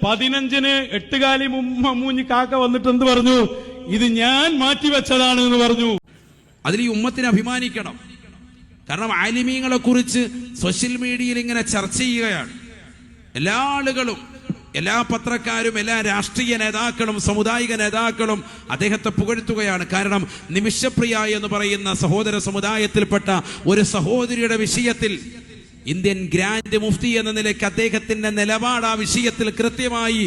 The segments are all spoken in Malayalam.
15-ന് എട്ടുകാലി മൂഞ്ഞി കാക്ക വന്നിട്ട് എന്ത് പറഞ്ഞു? ഇത് ഞാൻ മാറ്റിവെച്ചതാണ് എന്ന് പറഞ്ഞു. അതിൽ ഈ ഉമ്മത്തിന് അഭിമാനിക്കണം. കാരണം ആലിമീങ്ങളെ കുറിച്ച് സോഷ്യൽ മീഡിയയിൽ ഇങ്ങനെ ചർച്ച ചെയ്യുകയാണ്. എല്ലാ ആളുകളും, എല്ലാ പത്രക്കാരും, എല്ലാ രാഷ്ട്രീയ നേതാക്കളും, സാമുദായിക നേതാക്കളും അദ്ദേഹത്തെ പുകഴ്ത്തുകയാണ്. കാരണം നിമിഷപ്രിയ എന്ന് പറയുന്ന സഹോദര സമുദായത്തിൽപ്പെട്ട ഒരു സഹോദരിയുടെ വിഷയത്തിൽ ഇന്ത്യൻ ഗ്രാൻഡ് മുഫ്തി എന്ന നിലയ്ക്ക് അദ്ദേഹത്തിന്റെ നിലപാട് ആ വിഷയത്തിൽ കൃത്യമായി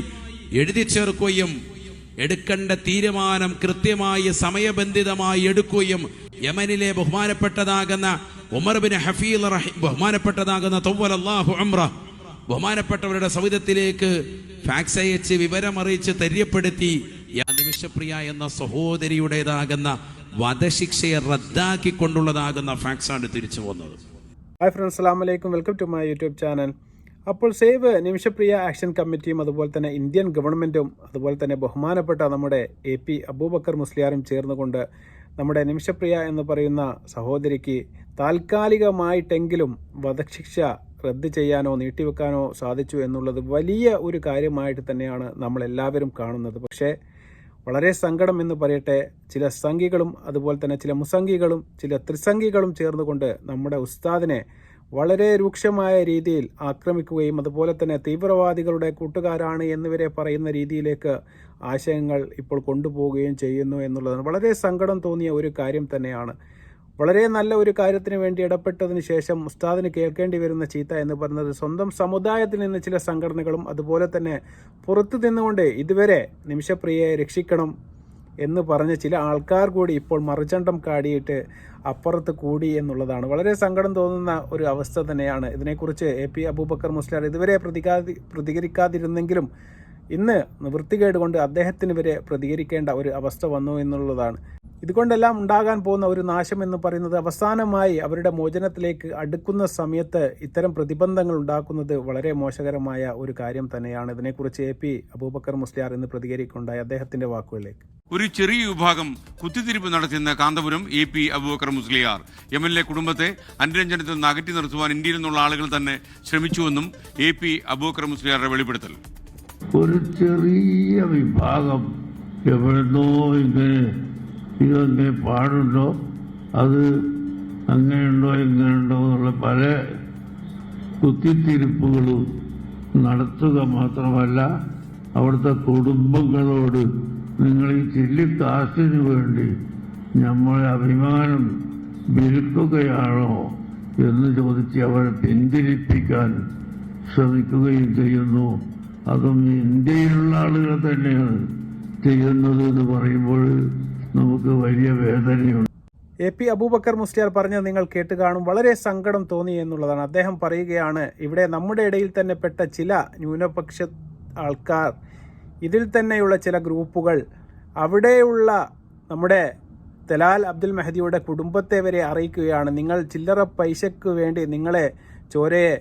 എഴുതി ചേർക്കുകയും എടുക്കേണ്ട തീരുമാനം കൃത്യമായി സമയബന്ധിതമായി എടുക്കുകയും യമനിലെ ബഹുമാനപ്പെട്ടതാകുന്ന ഉമർ ബിൻ ഹഫീൽ ബഹുമാനപ്പെട്ടതാകുന്ന തവ്വലല്ലാഹു ഉംറ ബഹുമാനപ്പെട്ടവരുടെ സവിധത്തിലേക്ക് ഫാക്സ് അയച്ച് വിവരമറിയിച്ച് തെര്യപ്പെടുത്തി നിമിഷപ്രിയ എന്ന സഹോദരിയുടേതാകുന്ന വധശിക്ഷയെ റദ്ദാക്കിക്കൊണ്ടുള്ളതാകുന്ന ഫാക്സാണ് തിരിച്ചു വന്നത്. ഹായ് ഫ്രണ്ട്സ്, അസ്സലാമു അലൈക്കും. Welcome to my YouTube channel. അപ്പോൾ സേവ് നിമിഷപ്രിയ ആക്ഷൻ കമ്മിറ്റിയും അതുപോലെ തന്നെ ഇന്ത്യൻ ഗവൺമെൻറ്റും അതുപോലെ തന്നെ ബഹുമാനപ്പെട്ട നമ്മുടെ AP അബൂബക്കർ മുസ്ലിയാരും ചേർന്നുകൊണ്ട് നമ്മുടെ നിമിഷപ്രിയ എന്ന് പറയുന്ന സഹോദരിക്ക് താൽക്കാലികമായിട്ടെങ്കിലും വധശിക്ഷ റദ്ദ് ചെയ്യാനോ നീട്ടിവെക്കാനോ സാധിച്ചു എന്നുള്ളത് വലിയ ഒരു കാര്യമായിട്ട് തന്നെയാണ് നമ്മളെല്ലാവരും കാണുന്നത്. പക്ഷേ വളരെ സങ്കടം എന്ന് പറയട്ടെ, ചില സംഘികളും അതുപോലെ തന്നെ ചില മുസംഘികളും ചില ത്രിസംഘികളും ചേർന്നുകൊണ്ട് നമ്മുടെ ഉസ്താദിനെ വളരെ രൂക്ഷമായ രീതിയിൽ ആക്രമിക്കുകയും അതുപോലെ തന്നെ തീവ്രവാദികളുടെ കൂട്ടുകാരാണ് എന്നിവരെ പറയുന്ന രീതിയിലേക്ക് ആശയങ്ങൾ ഇപ്പോൾ കൊണ്ടുപോവുകയും ചെയ്യുന്നു എന്നുള്ളതാണ് വളരെ സങ്കടം തോന്നിയ ഒരു കാര്യം തന്നെയാണ്. വളരെ നല്ല ഒരു കാര്യത്തിന് വേണ്ടി ഇടപെട്ടതിന് ശേഷം ഉസ്താദിന് കേൾക്കേണ്ടി വരുന്ന ചീത്ത എന്ന് പറയുന്നത് സ്വന്തം സമുദായത്തിൽ നിന്ന് ചില സംഘടനകളും അതുപോലെ തന്നെ പുറത്തു നിന്നുകൊണ്ട് ഇതുവരെ നിമിഷപ്രിയയെ രക്ഷിക്കണം എന്ന് പറഞ്ഞ ചില ആൾക്കാർ കൂടി ഇപ്പോൾ മറുചണ്ടം കാടിയിട്ട് അപ്പുറത്ത് കൂടി എന്നുള്ളതാണ് വളരെ സങ്കടം തോന്നുന്ന ഒരു അവസ്ഥ തന്നെയാണ്. ഇതിനെക്കുറിച്ച് AP അബൂബക്കർ മുസ്ലിയാർ ഇതുവരെ പ്രതികരിക്കാതിരുന്നെങ്കിലും ഇന്ന് വൃത്തികേട് കൊണ്ട് അദ്ദേഹത്തിന് വരെ പ്രതികരിക്കേണ്ട ഒരു അവസ്ഥ വന്നു എന്നുള്ളതാണ്. ഇതുകൊണ്ടെല്ലാം ഉണ്ടാകാൻ പോകുന്ന ഒരു നാശം എന്ന് പറയുന്നത് അവസാനമായി അവരുടെ മോചനത്തിലേക്ക് അടുക്കുന്ന സമയത്ത് ഇത്തരം പ്രതിബന്ധങ്ങൾ ഉണ്ടാക്കുന്നത് വളരെ മോശകരമായ ഒരു കാര്യം തന്നെയാണ്. ഇതിനെക്കുറിച്ച് AP അബൂബക്കർ മുസ്ലിയാർ ഇന്ന് പ്രതികരിക്കുകയുണ്ടായി. അദ്ദേഹത്തിന്റെ വാക്കുകളിലേക്ക്. ഒരു ചെറിയ വിഭാഗം കുത്തിത്തിരിപ്പ് നടത്തുന്ന കാന്തപുരം AP അബൂബക്കർ മുസ്ലിയാർ യമനിലെ കുടുംബത്തെ അനുരഞ്ജനത്തിൽ നിന്ന് അകറ്റി നിർത്തുവാൻ ഇന്ത്യയിൽ നിന്നുള്ള ആളുകൾ തന്നെ ശ്രമിച്ചുവെന്നും AP അബൂബക്കർ മുസ്ലിയാരുടെ വെളിപ്പെടുത്തൽ. ഒരു ചെറിയ വിഭാഗം എവിടുന്നോ ഇതൊക്കെ പാടുണ്ടോ, അത് അങ്ങനെയുണ്ടോ ഇങ്ങനെയുണ്ടോ എന്നുള്ള പല കുത്തിത്തിരിപ്പുകളും നടത്തുക മാത്രമല്ല അവിടുത്തെ കുടുംബങ്ങളോട് നിങ്ങൾ ഈ ചില്ലിക്കാശിന് വേണ്ടി നമ്മളെ അഭിമാനം വിൽക്കുകയാണോ എന്ന് ചോദിച്ച് അവരെ പിന്തിരിപ്പിക്കാൻ ശ്രമിക്കുകയും ചെയ്യുന്നു. അതും ഇന്ത്യയിലുള്ള ആളുകൾ തന്നെയാണ് ചെയ്യുന്നത് എന്ന് പറയുമ്പോൾ നമുക്ക് വലിയ വേദനയുണ്ട്. AP അബൂബക്കർ മുസ്ലിയാർ പറഞ്ഞത് നിങ്ങൾ കേട്ട് കാണും. വളരെ സങ്കടം തോന്നി എന്നുള്ളതാണ്. അദ്ദേഹം പറയുകയാണ്, ഇവിടെ നമ്മുടെ ഇടയിൽ തന്നെ പെട്ട ചില ന്യൂനപക്ഷ ആൾക്കാർ, ഇതിൽ തന്നെയുള്ള ചില ഗ്രൂപ്പുകൾ അവിടെയുള്ള നമ്മുടെ തലാൽ അബ്ദുൽ മെഹദിയുടെ കുടുംബത്തെ വരെ അറിയിക്കുകയാണ്, നിങ്ങൾ ചില്ലറ പൈസയ്ക്ക് വേണ്ടി നിങ്ങളെ ചോരയെ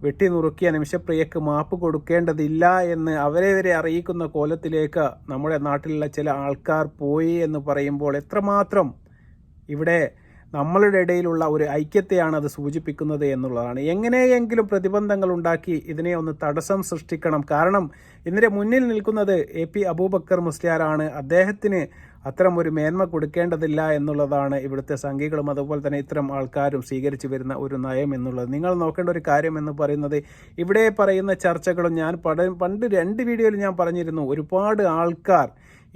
വെട്ടി നുറുക്കിയ നിമിഷപ്രിയക്ക് മാപ്പ് കൊടുക്കേണ്ടതില്ല എന്ന് അവരെ വരെ അറിയിക്കുന്ന കോലത്തിലേക്ക് നമ്മുടെ നാട്ടിലുള്ള ചില ആൾക്കാർ പോയി എന്ന് പറയുമ്പോൾ എത്രമാത്രം ഇവിടെ നമ്മളുടെ ഇടയിലുള്ള ഒരു ഐക്യത്തെയാണ് അത് സൂചിപ്പിക്കുന്നത് എന്നുള്ളതാണ്. എങ്ങനെയെങ്കിലും പ്രതിബന്ധങ്ങൾ ഉണ്ടാക്കി ഇതിനെ ഒന്ന് തടസ്സം സൃഷ്ടിക്കണം. കാരണം ഇതിന്റെ മുന്നിൽ നിൽക്കുന്നത് AP അബൂബക്കർ മുസ്ലിയാറാണ്. അദ്ദേഹത്തിന് അത്തരം ഒരു മേന്മ കൊടുക്കേണ്ടതില്ല എന്നുള്ളതാണ് ഇവിടുത്തെ സംഘികളും അതുപോലെ തന്നെ ഇത്തരം ആൾക്കാരും സ്വീകരിച്ചു വരുന്ന ഒരു നയം എന്നുള്ളത്. നിങ്ങൾ നോക്കേണ്ട ഒരു കാര്യം എന്ന് പറയുന്നത്, ഇവിടെ പറയുന്ന ചർച്ചകളും ഞാൻ പണ്ട് 2 വീഡിയോയിൽ ഞാൻ പറഞ്ഞിരുന്നു, ഒരുപാട് ആൾക്കാർ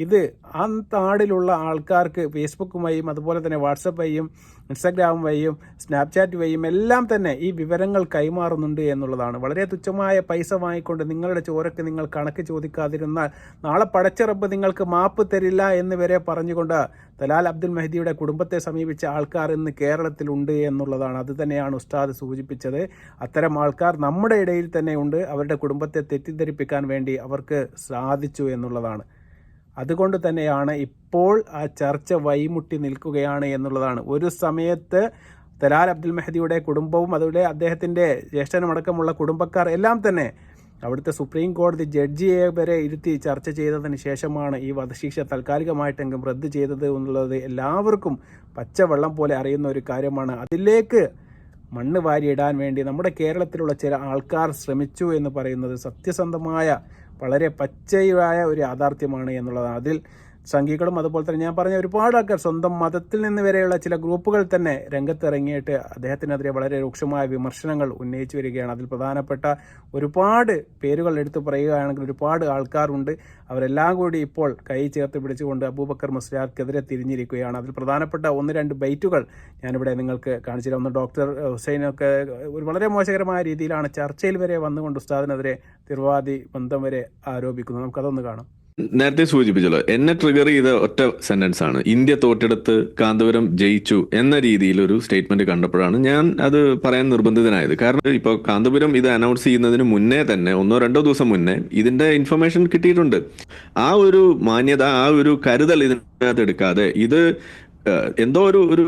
ഇത് ആ നാടിലുള്ള ആൾക്കാർക്ക് ഫേസ്ബുക്ക് വഴിയും അതുപോലെ തന്നെ വാട്സപ്പ് വഴിയും ഇൻസ്റ്റാഗ്രാം വഴിയും സ്നാപ്ചാറ്റ് വഴിയും എല്ലാം തന്നെ ഈ വിവരങ്ങൾ കൈമാറുന്നുണ്ട് എന്നുള്ളതാണ്. വളരെ തുച്ഛമായ പൈസ വാങ്ങിക്കൊണ്ട് നിങ്ങളുടെ ചോരക്ക് നിങ്ങൾ കണക്ക് ചോദിക്കാതിരുന്നാൽ നാളെ പടച്ച റബ്ബ് നിങ്ങൾക്ക് മാപ്പ് തരില്ല എന്ന് വരെ പറഞ്ഞുകൊണ്ട് തലാൽ അബ്ദുൽ മെഹദിയുടെ കുടുംബത്തെ സമീപിച്ച ആൾക്കാർ ഇന്ന് കേരളത്തിലുണ്ട് എന്നുള്ളതാണ്. അത് തന്നെയാണ് ഉസ്താദ് സൂചിപ്പിച്ചത്. അത്തരം ആൾക്കാർ നമ്മുടെ ഇടയിൽ തന്നെ ഉണ്ട്. അവരുടെ കുടുംബത്തെ തെറ്റിദ്ധരിപ്പിക്കാൻ വേണ്ടി അവർക്ക് സാധിച്ചു എന്നുള്ളതാണ്. അതുകൊണ്ട് തന്നെയാണ് ഇപ്പോൾ ആ ചർച്ച വഴിമുട്ടി നിൽക്കുകയാണ് എന്നുള്ളതാണ്. ഒരു സമയത്ത് തലാൽ അബ്ദുൽ മെഹദിയുടെ കുടുംബവും അതുപോലെ അദ്ദേഹത്തിൻ്റെ ജ്യേഷ്ഠനുമടക്കമുള്ള കുടുംബക്കാർ എല്ലാം തന്നെ അവിടുത്തെ സുപ്രീം കോടതി ജഡ്ജിയെ വരെ ഇരുത്തി ചർച്ച ചെയ്തതിന് ശേഷമാണ് ഈ വധശിക്ഷ താൽക്കാലികമായിട്ടെങ്കിലും റദ്ദ് ചെയ്തത് എന്നുള്ളത് എല്ലാവർക്കും പച്ചവെള്ളം പോലെ അറിയുന്ന ഒരു കാര്യമാണ്. അതിലേക്ക് മണ്ണ് വാരിയിടാൻ വേണ്ടി നമ്മുടെ കേരളത്തിലുള്ള ചില ആൾക്കാർ ശ്രമിച്ചു എന്ന് പറയുന്നത് സത്യസന്ധമായ വളരെ പച്ചയായ ഒരു യാഥാർത്ഥ്യമാണ് എന്നുള്ളതാണ്. അതിൽ സംഘികളും അതുപോലെ തന്നെ ഞാൻ പറഞ്ഞ ഒരുപാട് ആൾക്കാർ സ്വന്തം മതത്തിൽ നിന്ന് വരെയുള്ള ചില ഗ്രൂപ്പുകൾ തന്നെ രംഗത്തിറങ്ങിയിട്ട് അദ്ദേഹത്തിനെതിരെ വളരെ രൂക്ഷമായ വിമർശനങ്ങൾ ഉന്നയിച്ചു വരികയാണ്. അതിൽ പ്രധാനപ്പെട്ട ഒരുപാട് പേരുകൾ എടുത്തു പറയുകയാണെങ്കിൽ ഒരുപാട് ആൾക്കാരുണ്ട്. അവരെല്ലാം കൂടി ഇപ്പോൾ കൈ ചേർത്ത് പിടിച്ചുകൊണ്ട് അബൂബക്കർ മുസ്ലിയാർക്കെതിരെ തിരിഞ്ഞിരിക്കുകയാണ്. അതിൽ പ്രധാനപ്പെട്ട 1-2 ബൈറ്റുകൾ ഞാനിവിടെ നിങ്ങൾക്ക് കാണിച്ചു തരാം. ഒന്ന് ഡോക്ടർ ഹുസൈനൊക്കെ ഒരു വളരെ മോശകരമായ രീതിയിലാണ് ചർച്ചയിൽ വരെ വന്നുകൊണ്ട് ഉസ്താദിനെതിരെ തീവ്രവാദി ബന്ധം വരെ ആരോപിക്കുന്നത്. നമുക്കതൊന്ന് കാണാം. നേരത്തെ സൂചിപ്പിച്ചല്ലോ, എന്നെ ട്രിഗർ ചെയ്ത ഒറ്റ സെന്റൻസ് ആണ് ഇന്ത്യ തോറ്റെടുത്ത് കാന്തപുരം ജയിച്ചു എന്ന രീതിയിൽ ഒരു സ്റ്റേറ്റ്മെന്റ് കണ്ടപ്പോഴാണ് ഞാൻ അത് പറയാൻ നിർബന്ധിതനായത്. കാരണം ഇപ്പോൾ കാന്തപുരം ഇത് അനൗൺസ് ചെയ്യുന്നതിന് മുന്നേ തന്നെ 1-2 ദിവസം മുന്നേ ഇതിന്റെ ഇൻഫർമേഷൻ കിട്ടിയിട്ടുണ്ട്. ആ ഒരു മാന്യത, ആ ഒരു കരുതൽ ഇതിനകത്ത് എടുക്കാതെ ഇത് എന്തോ ഒരു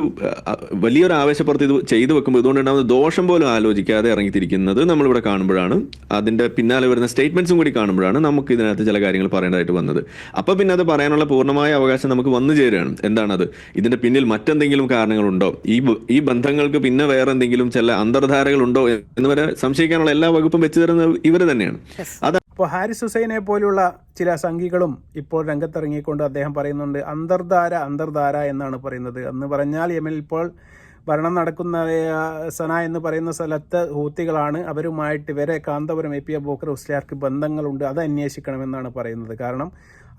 വലിയൊരു ആവേശപ്പുറത്ത് ഇത് ചെയ്തു വെക്കുമ്പോൾ ഇതുകൊണ്ടുണ്ടാകുന്ന ദോഷം പോലും ആലോചിക്കാതെ ഇറങ്ങിത്തിരിക്കുന്നത് നമ്മളിവിടെ കാണുമ്പോഴാണ്, അതിന്റെ പിന്നാലെ വരുന്ന സ്റ്റേറ്റ്മെന്റ്സും കൂടി കാണുമ്പോഴാണ് നമുക്ക് ഇതിനകത്ത് ചില കാര്യങ്ങൾ പറയേണ്ടതായിട്ട് വന്നത്. അപ്പൊ പിന്നെ അത് പറയാനുള്ള പൂർണ്ണമായ അവകാശം നമുക്ക് വന്നു ചേരുകയാണ്. എന്താണത്? ഇതിന്റെ പിന്നിൽ മറ്റെന്തെങ്കിലും കാരണങ്ങളുണ്ടോ, ഈ ബന്ധങ്ങൾക്ക് പിന്നെ വേറെ എന്തെങ്കിലും ചില അന്തർധാരകളുണ്ടോ എന്ന് വരെ സംശയിക്കാനുള്ള എല്ലാ വകുപ്പും വെച്ചു തരുന്നത് ഇവർ തന്നെയാണ്. അപ്പോൾ ഹാരിസ് ഹുസൈനെ പോലുള്ള ചില സംഘികളും ഇപ്പോൾ രംഗത്തിറങ്ങിക്കൊണ്ട് അദ്ദേഹം പറയുന്നുണ്ട് അന്തർധാര എന്നാണ് പറയുന്നത്. എന്ന് പറഞ്ഞാൽ യമനിൽ ഇപ്പോൾ ഭരണം നടക്കുന്ന സന എന്ന് പറയുന്ന സ്ഥലത്ത് ഹൂത്തികളാണ്. അവരുമായിട്ട് വരെ കാന്തപുരം AP അബൂബക്കർ മുസ്ലിയാർക്ക് ബന്ധങ്ങളുണ്ട്, അത് അന്വേഷിക്കണമെന്നാണ് പറയുന്നത്. കാരണം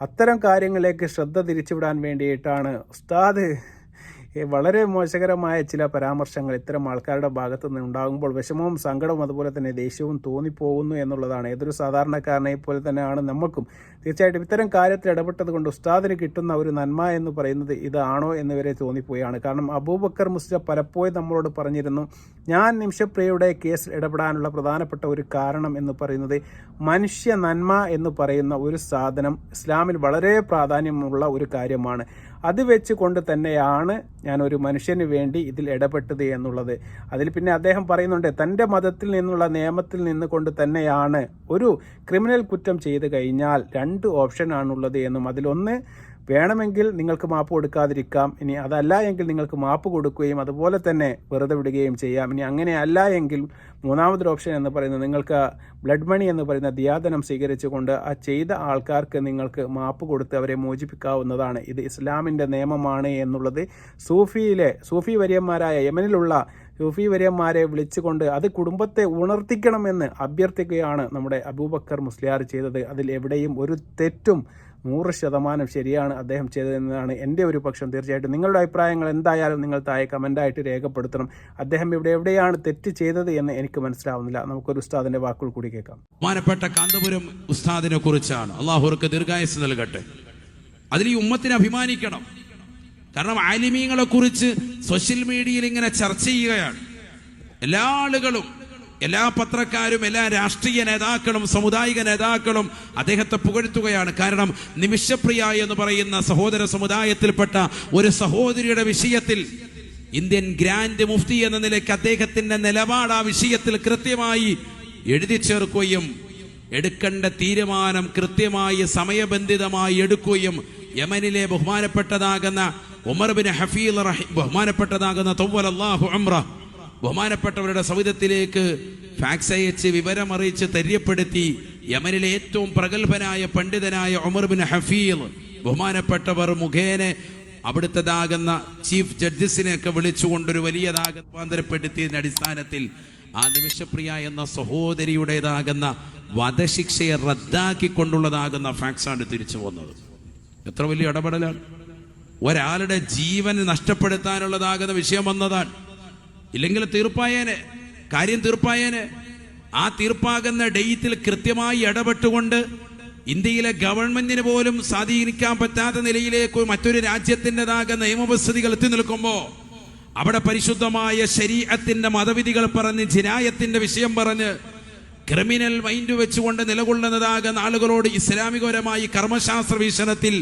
അത്തരം കാര്യങ്ങളിലേക്ക് ശ്രദ്ധ തിരിച്ചുവിടാൻ വേണ്ടിയിട്ടാണ് ഉസ്താദ് വളരെ മോശകരമായ ചില പരാമർശങ്ങൾ ഇത്തരം ആൾക്കാരുടെ ഭാഗത്തു നിന്ന് ഉണ്ടാകുമ്പോൾ വിഷമവും സങ്കടവും അതുപോലെ തന്നെ ദേഷ്യവും തോന്നിപ്പോകുന്നു എന്നുള്ളതാണ്. ഏതൊരു സാധാരണക്കാരനെ പോലെ തന്നെയാണ് നമുക്കും. തീർച്ചയായിട്ടും ഇത്തരം കാര്യത്തിൽ ഇടപെട്ടത് കൊണ്ട് ഉസ്താദിന് കിട്ടുന്ന ഒരു നന്മ എന്ന് പറയുന്നത് ഇതാണോ എന്ന് വരെ തോന്നിപ്പോയാണ്. കാരണം അബൂബക്കർ മുസ്ലിയാർ പലപ്പോഴും നമ്മളോട് പറഞ്ഞിരുന്നു, ഞാൻ നിമിഷപ്രിയയുടെ കേസിൽ ഇടപെടാനുള്ള പ്രധാനപ്പെട്ട ഒരു കാരണം എന്ന് പറയുന്നത് മനുഷ്യ നന്മ എന്ന് പറയുന്ന ഒരു സാധനം ഇസ്ലാമിൽ വളരെ പ്രാധാന്യമുള്ള ഒരു കാര്യമാണ്. അത് വെച്ചുകൊണ്ട് തന്നെയാണ് ഞാൻ ഒരു മനുഷ്യന് വേണ്ടി ഇതിൽ ഇടപെട്ടത് എന്നുള്ളത്. അതിൽ പിന്നെ അദ്ദേഹം പറയുന്നുണ്ട്, തൻ്റെ മതത്തിൽ നിന്നുള്ള നിയമത്തിൽ നിന്നുകൊണ്ട് തന്നെയാണ് ഒരു ക്രിമിനൽ കുറ്റം ചെയ്ത് കഴിഞ്ഞാൽ 2 ഓപ്ഷനാണുള്ളത് എന്നും അതിലൊന്ന് വേണമെങ്കിൽ നിങ്ങൾക്ക് മാപ്പ് കൊടുക്കാതിരിക്കാം, ഇനി അതല്ല എങ്കിൽ നിങ്ങൾക്ക് മാപ്പ് കൊടുക്കുകയും അതുപോലെ തന്നെ വെറുതെ വിടുകയും ചെയ്യാം. ഇനി അങ്ങനെയല്ല എങ്കിൽ മൂന്നാമതൊരു ഓപ്ഷൻ എന്ന് പറയുന്നത് നിങ്ങൾക്ക് ബ്ലഡ് മണി എന്ന് പറയുന്ന ദിയാദനം സ്വീകരിച്ചുകൊണ്ട് ആ ചെയ്ത ആൾക്കാർക്ക് നിങ്ങൾക്ക് മാപ്പ് കൊടുത്ത് അവരെ മോചിപ്പിക്കാവുന്നതാണ്. ഇത് ഇസ്ലാമിൻ്റെ നിയമമാണ് എന്നുള്ളത് സൂഫി വര്യന്മാരായ യമനിലുള്ള സൂഫി വര്യന്മാരെ വിളിച്ചുകൊണ്ട് അത് കുടുംബത്തെ ഉണർത്തിക്കണമെന്ന് അഭ്യർത്ഥിക്കുകയാണ് നമ്മുടെ അബൂബക്കർ മുസ്ലിയാർ ചെയ്തത്. അതിൽ എവിടെയും ഒരു തെറ്റും 100% ശരിയാണ് അദ്ദേഹം ചെയ്തതെന്നാണ് എൻ്റെ ഒരു പക്ഷം. തീർച്ചയായിട്ടും നിങ്ങളുടെ അഭിപ്രായങ്ങൾ എന്തായാലും നിങ്ങൾ താഴെ കമൻ്റായിട്ട് രേഖപ്പെടുത്തണം. അദ്ദേഹം എവിടെയാണ് തെറ്റ് ചെയ്തത് എന്ന് എനിക്ക് മനസ്സിലാവുന്നില്ല. നമുക്കൊരു ഉസ്താദിന്റെ വാക്കുകൾ കൂടി കേൾക്കാം. ബഹുമാനപ്പെട്ട കാന്തപുരം ഉസ്താദിനെ കുറിച്ചാണ്. അള്ളാഹുർക്ക് ദീർഘായുസ്സ് നൽകട്ടെ. അതിൽ ഈ ഉമ്മത്തിനെ അഭിമാനിക്കണം. കാരണം ആലിമീങ്ങളെ കുറിച്ച് സോഷ്യൽ മീഡിയയിൽ ഇങ്ങനെ ചർച്ച ചെയ്യുകയാണ്. എല്ലാ ആളുകളും, എല്ലാ പത്രക്കാരും, എല്ലാ രാഷ്ട്രീയ നേതാക്കളും, സാമുദായിക നേതാക്കളും അദ്ദേഹത്തെ പുകഴ്ത്തുകയാണ്. കാരണം നിമിഷപ്രിയ എന്ന് പറയുന്ന സഹോദര സമുദായത്തിൽപ്പെട്ട ഒരു സഹോദരിയുടെ വിഷയത്തിൽ ഇന്ത്യൻ ഗ്രാൻഡ് മുഫ്തി എന്ന നിലയ്ക്ക് അദ്ദേഹത്തിന്റെ നിലപാട് ആ വിഷയത്തിൽ കൃത്യമായി എഴുതി ചേർക്കുകയും എടുക്കേണ്ട തീരുമാനം കൃത്യമായി സമയബന്ധിതമായി എടുക്കുകയും യമനിലെ ബഹുമാനപ്പെട്ടതാകുന്ന ഉമർ ബിൻ ഹഫീൽ ബഹുമാനപ്പെട്ടതാകുന്ന തവ്വലല്ലാഹു ഉംറ ബഹുമാനപ്പെട്ടവരുടെ സൗദത്തിലേക്ക് ഫാക്സ് അയച്ച് വിവരമറിയിച്ച് തെര്യപ്പെടുത്തി യമനിലെ ഏറ്റവും പ്രഗത്ഭനായ പണ്ഡിതനായ ഉമർ ബിൻ ഹഫീൽ ബഹുമാനപ്പെട്ടവർ മുഖേന അവിടുത്തേതാകുന്ന ചീഫ് ജഡ്ജസിനെയൊക്കെ വിളിച്ചുകൊണ്ടൊരു വലിയതാകുന്ന രൂപാന്തരപ്പെടുത്തിയതിന്റെ അടിസ്ഥാനത്തിൽ ആ നിമിഷപ്രിയ എന്ന സഹോദരിയുടേതാകുന്ന വധശിക്ഷയെ റദ്ദാക്കിക്കൊണ്ടുള്ളതാകുന്ന ഫാക്സാണ് തിരിച്ചു വന്നത്. എത്ര വലിയ ഇടപെടലാണ്! ഒരാളുടെ ജീവൻ നഷ്ടപ്പെടുത്താനുള്ളതാകുന്ന വിഷയം വന്നതാണ്. ഇല്ലെങ്കിൽ കാര്യം തീർപ്പായേനെ. ആ തീർപ്പാകുന്ന ഡേറ്റിൽ കൃത്യമായി ഇടപെട്ടുകൊണ്ട് ഇന്ത്യയിലെ ഗവൺമെന്റിന് പോലും സ്വാധീനിക്കാൻ പറ്റാത്ത നിലയിലേക്ക് മറ്റൊരു രാജ്യത്തിൻ്റെതാകുന്ന നിയമവസ്ഥിതികൾ എത്തി നിൽക്കുമ്പോൾ അവിടെ പരിശുദ്ധമായ ശരീഅത്തിന്റെ മതവിധികൾ പറഞ്ഞ് ജിനായത്തിന്റെ വിഷയം പറഞ്ഞ് ക്രിമിനൽ മൈൻഡ് വെച്ചുകൊണ്ട് നിലകൊള്ളുന്നതാകുന്ന ആളുകളോട് ഇസ്ലാമികപരമായി കർമ്മശാസ്ത്ര വീക്ഷണത്തിൽ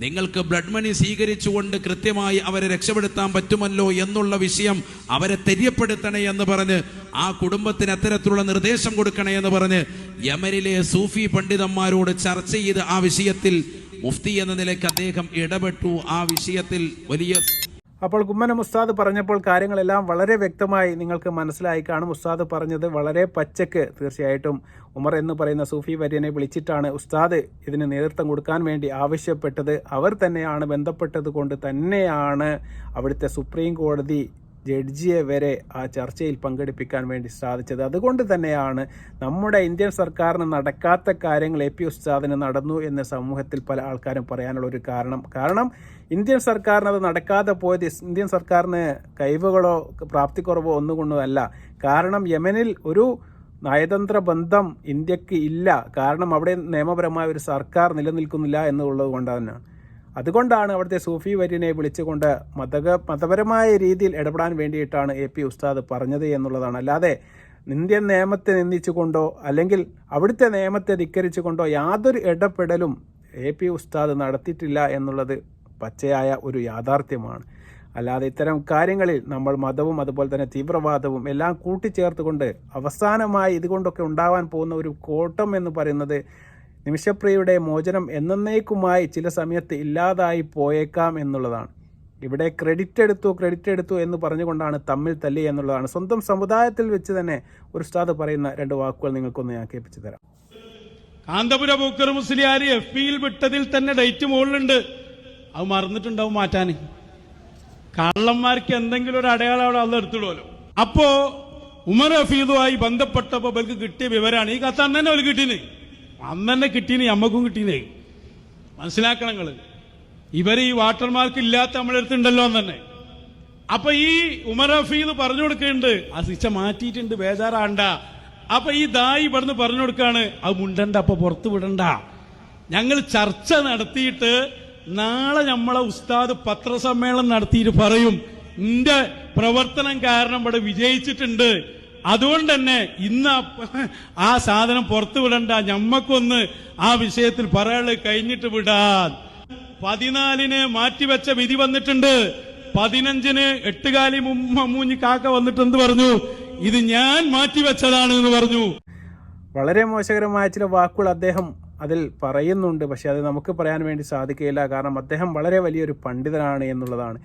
നിങ്ങൾക്ക് ബ്ലഡ് മണി സ്വീകരിച്ചുകൊണ്ട് കൃത്യമായി അവരെ രക്ഷപ്പെടുത്താൻ പറ്റുമല്ലോ എന്നുള്ള വിഷയം അവരെ തെര്യപ്പെടുത്തണേ എന്ന് പറഞ്ഞ് ആ കുടുംബത്തിന് അത്തരത്തിലുള്ള നിർദ്ദേശം കൊടുക്കണേ എന്ന് പറഞ്ഞ് യമനിലെ സൂഫി പണ്ഡിതന്മാരോട് ചർച്ച ചെയ്ത് ആ വിഷയത്തിൽ മുഫ്തി എന്ന നിലയ്ക്ക് അദ്ദേഹം ഇടപെട്ടു. ആ വിഷയത്തിൽ വലിയ അപ്പോൾ കുമ്മനം ഉസ്താദ് പറഞ്ഞപ്പോൾ കാര്യങ്ങളെല്ലാം വളരെ വ്യക്തമായി നിങ്ങൾക്ക് മനസ്സിലായി കാണും. ഉസ്താദ് പറഞ്ഞത് വളരെ പച്ചക്ക്. തീർച്ചയായിട്ടും ഉമർ എന്ന് പറയുന്ന സൂഫി വര്യനെ വിളിച്ചിട്ടാണ് ഉസ്താദ് ഇതിന് നേതൃത്വം കൊടുക്കാൻ വേണ്ടി ആവശ്യപ്പെട്ടത്. അവർ തന്നെയാണ് ബന്ധപ്പെട്ടത് കൊണ്ട് തന്നെയാണ് അവിടുത്തെ സുപ്രീം കോടതി ജഡ്ജിയെ വരെ ആ ചർച്ചയിൽ പങ്കെടുപ്പിക്കാൻ വേണ്ടി സാധിച്ചത്. അതുകൊണ്ട് തന്നെയാണ് നമ്മുടെ ഇന്ത്യൻ സർക്കാരിന് നടക്കാത്ത കാര്യങ്ങൾ AP ഉസ്താദിന് നടന്നു എന്ന് സമൂഹത്തിൽ പല ആൾക്കാരും പറയാനുള്ള ഒരു കാരണം ഇന്ത്യൻ സർക്കാരിന് അത് നടക്കാതെ പോയത് ഇന്ത്യൻ സർക്കാരിന് കഴിവുകളോ പ്രാപ്തിക്കുറവോ ഒന്നുകൊണ്ടല്ല. കാരണം യമനിൽ ഒരു നയതന്ത്ര ബന്ധം ഇന്ത്യക്ക് ഇല്ല. കാരണം അവിടെ നിയമപരമായ ഒരു സർക്കാർ നിലനിൽക്കുന്നില്ല എന്നുള്ളത് കൊണ്ട് തന്നെയാണ്. അതുകൊണ്ടാണ് അവിടുത്തെ സൂഫി വര്യനെ വിളിച്ചുകൊണ്ട് മതപരമായ രീതിയിൽ ഇടപെടാൻ വേണ്ടിയിട്ടാണ് AP ഉസ്താദ് പറഞ്ഞത് എന്നുള്ളതാണ്. അല്ലാതെ ഇന്ത്യൻ നിയമത്തെ നിന്ദിച്ചുകൊണ്ടോ അല്ലെങ്കിൽ അവിടുത്തെ നിയമത്തെ ധിക്കരിച്ചുകൊണ്ടോ യാതൊരു ഇടപെടലും AP ഉസ്താദ് നടത്തിയിട്ടില്ല എന്നുള്ളത് പച്ചയായ ഒരു യാഥാർത്ഥ്യമാണ്. അല്ലാതെ ഇത്തരം കാര്യങ്ങളിൽ നമ്മൾ മതവും അതുപോലെ തന്നെ തീവ്രവാദവും എല്ലാം കൂട്ടിച്ചേർത്തുകൊണ്ട് അവസാനമായി ഇതുകൊണ്ടൊക്കെ ഉണ്ടാവാൻ പോകുന്ന ഒരു കോട്ടം എന്ന് പറയുന്നത് നിമിഷപ്രിയയുടെ മോചനം എന്നേക്കുമായി ചില സമയത്ത് ഇല്ലാതായി പോയേക്കാം എന്നുള്ളതാണ്. ഇവിടെ ക്രെഡിറ്റ് എടുത്തു എന്ന് പറഞ്ഞുകൊണ്ടാണ് തമ്മിൽ തല്ലി എന്നുള്ളതാണ്. സ്വന്തം സമുദായത്തിൽ വെച്ച് തന്നെ ഒരു ഉസ്താദ് പറയുന്ന 2 വാക്കുകൾ നിങ്ങൾക്കൊന്ന് ഞാൻ കേൾപ്പിച്ചു തരാം. കാന്തപുര അബൂബക്കർ മുസ്ലിയാർ FBയിൽ വിട്ടതിൽ തന്നെ ഡേറ്റ് മുകളിലുണ്ട്. അത് മറന്നിട്ടുണ്ടാവും മാറ്റാൻ. കള്ളന്മാർക്ക് എന്തെങ്കിലും ഒരു അടയാളം അവിടെ അന്ന് എടുത്തിടുമല്ലോ. അപ്പോ ഉമർ ഹഫീദുമായി ബന്ധപ്പെട്ടപ്പോൾ അവർക്ക് കിട്ടിയ വിവരമാണ് ഈ കത്ത്. അന്നെ അവർ കിട്ടീന്, അന്നെ കിട്ടീന്, അമ്മക്കും കിട്ടീനേ. മനസ്സിലാക്കണം നിങ്ങള്. ഇവർ ഈ വാട്ടർമാർക്ക് ഇല്ലാത്ത നമ്മളെടുത്തുണ്ടല്ലോ എന്ന് തന്നെ. അപ്പൊ ഈ ഉമർ ഹഫീദ് പറഞ്ഞു കൊടുക്കുന്നുണ്ട് ആ ശിക്ഷ മാറ്റിയിട്ടുണ്ട്, ബേജാറാണ്ട. അപ്പൊ ഈ ദായി ഇവിടുന്ന് പറഞ്ഞു കൊടുക്കാണ് അത് മുണ്ടണ്ട, അപ്പൊ പുറത്തു വിടണ്ട. ഞങ്ങൾ ചർച്ച നടത്തിയിട്ട് നാളെ നമ്മളെ ഉസ്താദ് പത്രസമ്മേളനം നടത്തിയിട്ട് പറയും നിന്റെ പ്രവർത്തനം കാരണം ഇവിടെ വിജയിച്ചിട്ടുണ്ട്, അതുകൊണ്ട് തന്നെ ഇന്ന് ആ സാധനം പുറത്തു വിടണ്ട, ഞമ്മക്കൊന്ന് ആ വിഷയത്തിൽ പറയാനുള്ളത് കഴിഞ്ഞിട്ട് വിടാൻ. 14 മാറ്റിവെച്ച വിധി വന്നിട്ടുണ്ട്. 15 എട്ടുകാലി മമ്മൂഞ്ഞി കാക്ക വന്നിട്ട് എന്ത് പറഞ്ഞു? ഇത് ഞാൻ മാറ്റിവെച്ചതാണ് എന്ന് പറഞ്ഞു. വളരെ മോശകരമായ ചില വാക്കുകൾ അദ്ദേഹം അതിൽ പറയുന്നുണ്ട്. പക്ഷെ അത് നമുക്ക് പറയാൻ വേണ്ടി സാധിക്കുകയില്ല. കാരണം അദ്ദേഹം വളരെ വലിയൊരു പണ്ഡിതനാണ് എന്നുള്ളതാണ്.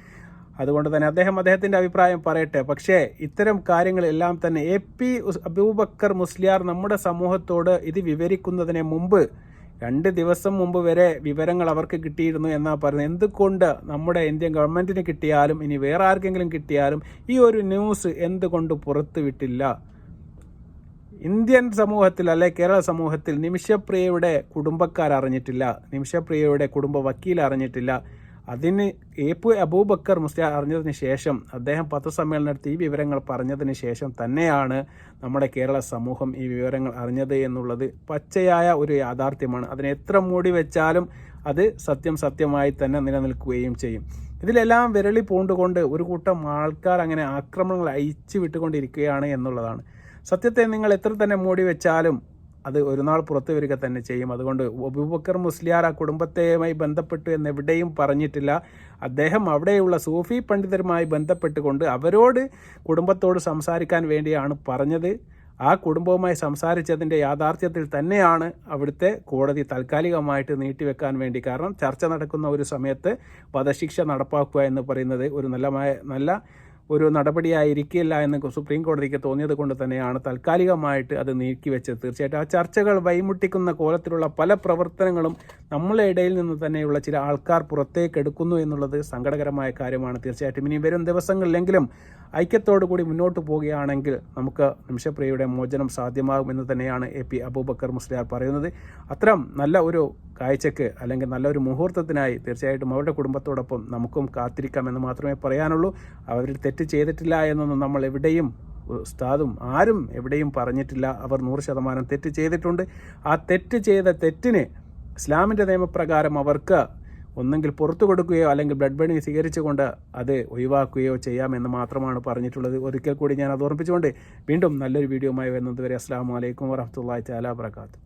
അതുകൊണ്ട് തന്നെ അദ്ദേഹത്തിൻ്റെ അഭിപ്രായം പറയട്ടെ. പക്ഷേ ഇത്തരം കാര്യങ്ങളെല്ലാം തന്നെ AP അബൂബക്കർ മുസ്ലിയാർ നമ്മുടെ സമൂഹത്തോട് ഇത് വിവരിക്കുന്നതിന് മുമ്പ് 2 ദിവസം മുമ്പ് വരെ വിവരങ്ങൾ അവർക്ക് കിട്ടിയിരുന്നു എന്നാ പറയുന്നത്. എന്തുകൊണ്ട് നമ്മുടെ ഇന്ത്യൻ ഗവൺമെന്റിന് കിട്ടിയാലും ഇനി വേറെ ആർക്കെങ്കിലും കിട്ടിയാലും ഈ ഒരു ന്യൂസ് എന്തുകൊണ്ട് പുറത്തു വിട്ടില്ല? ഇന്ത്യൻ സമൂഹത്തിൽ അല്ലെ കേരള സമൂഹത്തിൽ നിമിഷപ്രിയയുടെ കുടുംബക്കാർ അറിഞ്ഞിട്ടില്ല, നിമിഷപ്രിയയുടെ കുടുംബ വക്കീൽ അറിഞ്ഞിട്ടില്ല. അതിന് AP അബൂബക്കർ മുസ്ലിയാർ അറിഞ്ഞതിന് ശേഷം അദ്ദേഹം പത്രസമ്മേളനം നടത്തി ഈ വിവരങ്ങൾ പറഞ്ഞതിന് ശേഷം തന്നെയാണ് നമ്മുടെ കേരള സമൂഹം ഈ വിവരങ്ങൾ അറിഞ്ഞത് എന്നുള്ളത് പച്ചയായ ഒരു യാഥാർത്ഥ്യമാണ്. അതിനെ എത്ര മൂടി വെച്ചാലും അത് സത്യമായി തന്നെ നിലനിൽക്കുകയും ചെയ്യും. ഇതിലെല്ലാം വിരളി പൂണ്ടുകൊണ്ട് ഒരു കൂട്ടം ആൾക്കാർ അങ്ങനെ ആക്രമണങ്ങൾ അയച്ചു വിട്ടുകൊണ്ടിരിക്കുകയാണ് എന്നുള്ളതാണ്. സത്യത്തെ നിങ്ങൾ എത്ര തന്നെ മൂടി വെച്ചാലും അത് ഒരു നാൾ പുറത്തു വരിക തന്നെ ചെയ്യും. അതുകൊണ്ട് അബൂബക്കർ മുസ്ലിയാർ ആ കുടുംബത്തെയുമായി ബന്ധപ്പെട്ടു എന്നെവിടെയും പറഞ്ഞിട്ടില്ല. അദ്ദേഹം അവിടെയുള്ള സൂഫി പണ്ഡിതരുമായി ബന്ധപ്പെട്ടുകൊണ്ട് അവരോട് കുടുംബത്തോട് സംസാരിക്കാൻ വേണ്ടിയാണ് പറഞ്ഞത്. ആ കുടുംബവുമായി സംസാരിച്ചതിൻ്റെ യാഥാർത്ഥ്യത്തിൽ തന്നെയാണ് അവിടുത്തെ കോടതി താൽക്കാലികമായിട്ട് നീട്ടിവെക്കാൻ വേണ്ടി. കാരണം ചർച്ച നടക്കുന്ന ഒരു സമയത്ത് വധശിക്ഷ നടപ്പാക്കുക എന്ന് പറയുന്നത് ഒരു നല്ല ഒരു നടപടിയായിരിക്കില്ല എന്ന് സുപ്രീം കോടതിക്ക് തോന്നിയത് കൊണ്ട് തന്നെയാണ് താൽക്കാലികമായിട്ട് അത് നീക്കിവെച്ചത്. തീർച്ചയായിട്ടും ആ ചർച്ചകൾ വഴിമുട്ടിക്കുന്ന കോലത്തിലുള്ള പല പ്രവർത്തനങ്ങളും നമ്മളെ ഇടയിൽ നിന്ന് തന്നെയുള്ള ചില ആൾക്കാർ പുറത്തേക്ക് എടുക്കുന്നു എന്നുള്ളത് സങ്കടകരമായ കാര്യമാണ്. തീർച്ചയായിട്ടും ഇനി വരും ദിവസങ്ങളിലെങ്കിലും ഐക്യത്തോടു കൂടി മുന്നോട്ട് പോവുകയാണെങ്കിൽ നമുക്ക് നിമിഷപ്രിയയുടെ മോചനം സാധ്യമാകുമെന്ന് തന്നെയാണ് AP അബൂബക്കർ മുസ്ലിയാർ പറയുന്നത്. അത്തരം നല്ല ഒരു കാഴ്ചക്ക് അല്ലെങ്കിൽ നല്ലൊരു മുഹൂർത്തത്തിനായി തീർച്ചയായിട്ടും അവരുടെ കുടുംബത്തോടൊപ്പം നമുക്കും കാത്തിരിക്കാമെന്ന് മാത്രമേ പറയാനുള്ളൂ. അവർ തെറ്റ് ചെയ്തിട്ടില്ല എന്നൊന്നും നമ്മൾ എവിടെയും ഉസ്താദും ആരും എവിടെയും പറഞ്ഞിട്ടില്ല. അവർ 100% തെറ്റ് ചെയ്തിട്ടുണ്ട്. ആ തെറ്റിന് ഇസ്ലാമിൻ്റെ നിയമപ്രകാരം അവർക്ക് ഒന്നെങ്കിൽ പുറത്തു കൊടുക്കുകയോ അല്ലെങ്കിൽ ബ്ലഡ് ബണി സ്വീകരിച്ചുകൊണ്ട് അത് ഒഴിവാക്കുകയോ ചെയ്യാമെന്ന് മാത്രമാണ് പറഞ്ഞിട്ടുള്ളത്. ഒരിക്കൽ കൂടി ഞാൻ അത് ഓർമ്മിപ്പിച്ചുകൊണ്ട് വീണ്ടും നല്ലൊരു വീഡിയോയുമായി വരുന്നത് വരെ അസ്സലാമു അലൈക്കും വറഹ്മത്തുള്ളാഹി തആല വബറകാതുഹു.